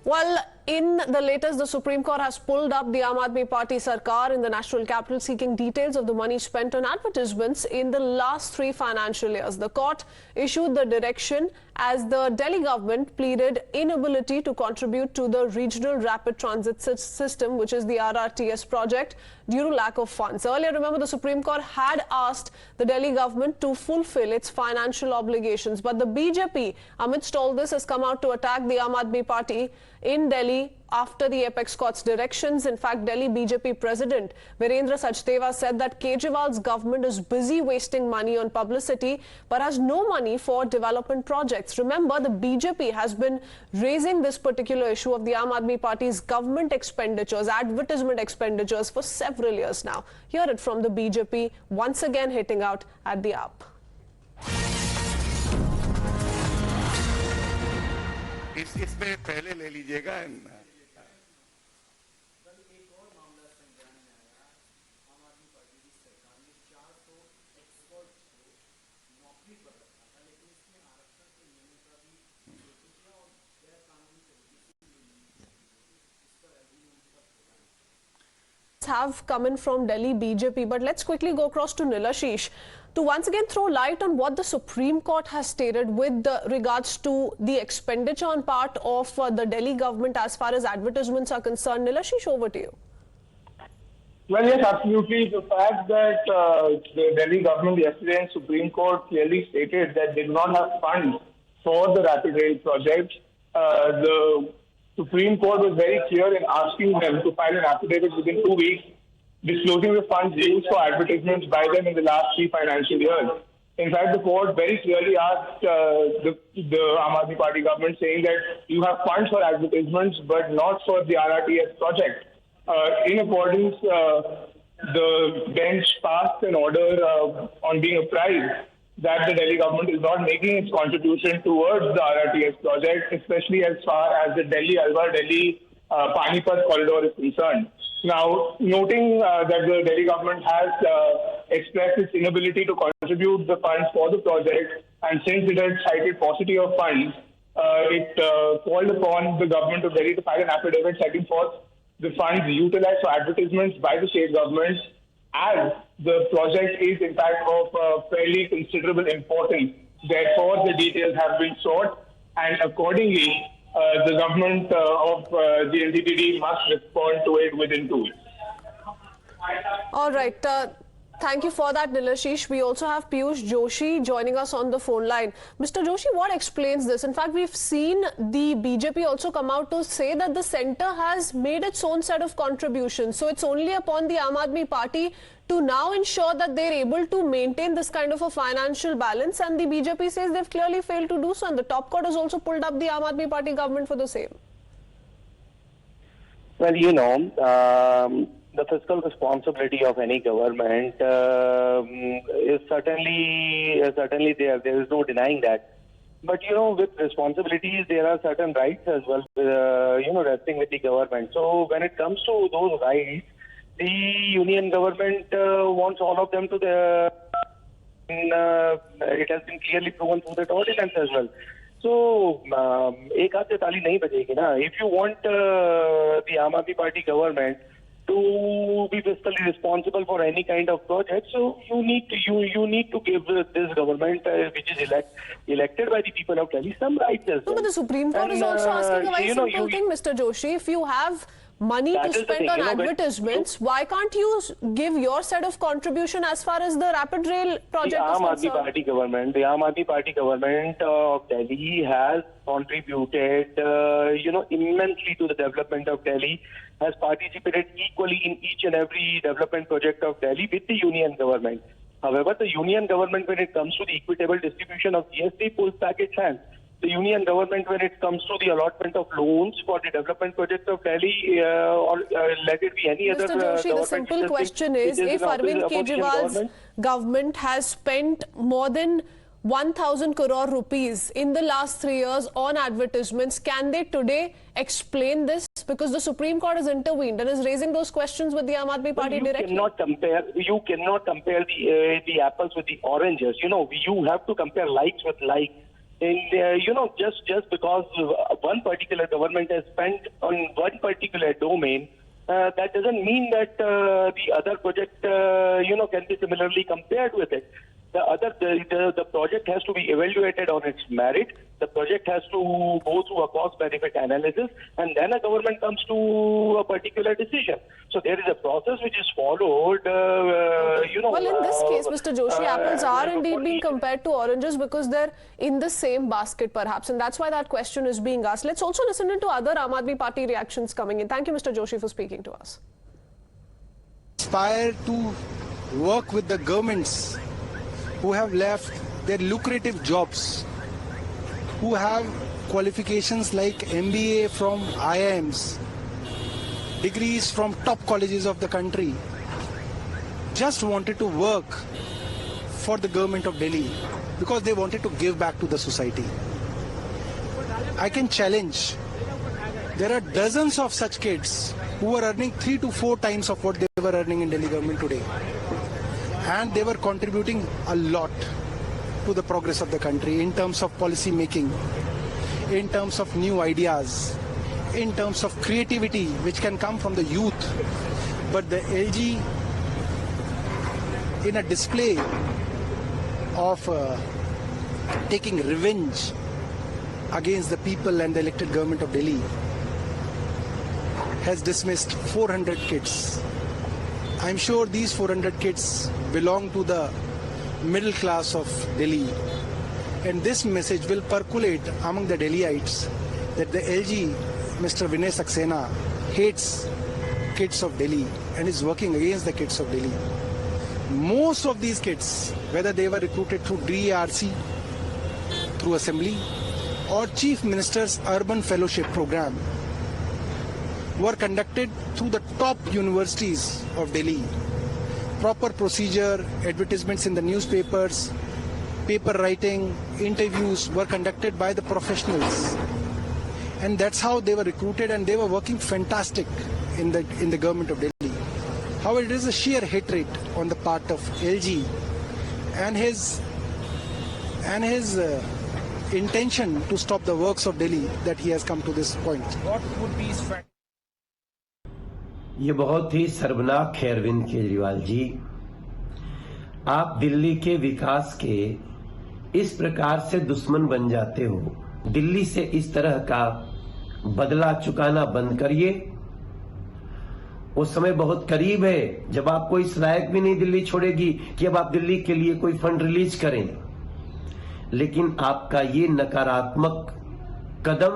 Well, in the latest, the Supreme Court has pulled up the AAP Sarkar in the national capital, seeking details of the money spent on advertisements in the last 3 financial years. The court issued the direction as the Delhi government pleaded inability to contribute to the regional rapid transit system, which is the RRTS project, due to lack of funds. Earlier, remember, the Supreme Court had asked the Delhi government to fulfill its financial obligations. But the BJP, amidst all this, has come out to attack the Aam Aadmi Party in Delhi after the apex court's directions. In fact, Delhi BJP President Virendra Sachdeva said that Kejriwal's government is busy wasting money on publicity but has no money for development projects. Remember, the BJP has been raising this particular issue of the Aam Aadmi Party's government expenditures, advertisement expenditures for several years now. Hear it from the BJP once again hitting out at the AAP. इसमें पहले ले लीजिएगा। Have come in from Delhi BJP, but let's quickly go across to Nilashish to once again throw light on what the Supreme Court has stated with regards to the expenditure on part of the Delhi government as far as advertisements are concerned. Nilashish, over to you. Well, yes, absolutely. The fact that the Delhi government yesterday in Supreme Court clearly stated that they do not have funds for the Rapid Rail project, the Supreme Court was very clear in asking them to file an affidavit within 2 weeks, disclosing the funds used for advertisements by them in the last 3 financial years. In fact, the court very clearly asked the Aam Aadmi Party government, saying that you have funds for advertisements but not for the RRTS project. In accordance, the bench passed an order on being apprised that the Delhi government is not making its contribution towards the RRTS project, especially as far as the Delhi-Alwar, Delhi-Panipat corridor is concerned. Now, noting that the Delhi government has expressed its inability to contribute the funds for the project, and since it had cited paucity of funds, it called upon the government of Delhi to file an affidavit setting forth the funds utilized for advertisements by the state governments, as the project is in fact of fairly considerable importance. Therefore, the details have been sought, and accordingly, the government of the NDTD must respond to it within 2 weeks. All right. Thank you for that, Nilashish. We also have Piyush Joshi joining us on the phone line. Mr. Joshi, what explains this? In fact, we've seen the BJP also come out to say that the centre has made its own set of contributions. So it's only upon the Aam Aadmi Party to now ensure that they're able to maintain this kind of a financial balance. And the BJP says they've clearly failed to do so. And the top court has also pulled up the Aam Aadmi Party government for the same. Well, you know, the fiscal responsibility of any government is certainly there. There is no denying that. But, you know, with responsibilities, there are certain rights as well, you know, resting with the government. So when it comes to those rights, the union government wants all of them to the... it has been clearly proven through that ordinance as well. So, ek haath se taali nahi bajegi na. If you want the Aam Aadmi Party government to be fiscally responsible for any kind of project, so you need to give this government, which is elected by the people of Delhi, some rights as well. No, but the Supreme Court is also asking a very simple thing, Mr. Joshi. If you have money to spend on advertisements, why can't you give your set of contribution as far as the Rapid Rail project is concerned? The Aam Aadmi Party government of Delhi has contributed, you know, immensely to the development of Delhi, has participated equally in each and every development project of Delhi with the union government. However, the union government, when it comes to the equitable distribution of GST, pulls back its hands. The union government, when it comes to the allotment of loans for the development project of Delhi, or let it be any other Mr. Joshi, the simple question is, if Arvind Kejriwal's government has spent more than 1,000 crore rupees in the last 3 years on advertisements, can they today explain this? Because the Supreme Court has intervened and is raising those questions with the Aam Aadmi Party directly. You cannot compare the apples with the oranges. You know, you have to compare likes with likes. just because one particular government has spent on one particular domain, that doesn't mean that the other project, can be similarly compared with it. The project has to be evaluated on its merit. The project has to go through a cost-benefit analysis, and then a government comes to a particular decision. So there is a process which is followed. Well, in this case, Mr. Joshi, apples are indeed being compared to oranges because they're in the same basket, perhaps, and that's why that question is being asked. Let's also listen into other Aam Aadmi Party reactions coming in. Thank you, Mr. Joshi, for speaking to us. Aspire to work with the governments who have left their lucrative jobs, who have qualifications like MBA from IIMs, degrees from top colleges of the country, just wanted to work for the government of Delhi because they wanted to give back to the society. I can challenge. There are dozens of such kids who are earning 3 to 4 times of what they were earning in Delhi government today. And they were contributing a lot to the progress of the country in terms of policy making, in terms of new ideas, in terms of creativity which can come from the youth. But the LG, in a display of taking revenge against the people and the elected government of Delhi, has dismissed 400 kids. I'm sure these 400 kids belong to the middle class of Delhi. And this message will percolate among the Delhiites that the LG, Mr. Vinay Saxena, hates kids of Delhi and is working against the kids of Delhi. Most of these kids, whether they were recruited through DARC, through Assembly, or Chief Minister's Urban Fellowship Program, were conducted through the top universities of Delhi. Proper procedure, advertisements in the newspapers, paper writing, interviews were conducted by the professionals. And that's how they were recruited, and they were working fantastic in the government of Delhi. However, it is a sheer hatred on the part of LG and his intention to stop the works of Delhi that he has come to this point. What would be his strategy? ये बहुत ही शर्मनाक है अरविंद केजरीवाल जी। आप दिल्ली के विकास के इस प्रकार से दुश्मन बन जाते हो। दिल्ली से इस तरह का बदला चुकाना बंद करिए। वो समय बहुत करीब है जब आपको इस लायक भी नहीं दिल्ली छोड़ेगी कि अब आप दिल्ली के लिए कोई फंड रिलीज करें। लेकिन आपका ये नकारात्मक कदम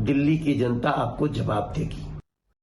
दिल्ली की जनता आपको जवाब देगी।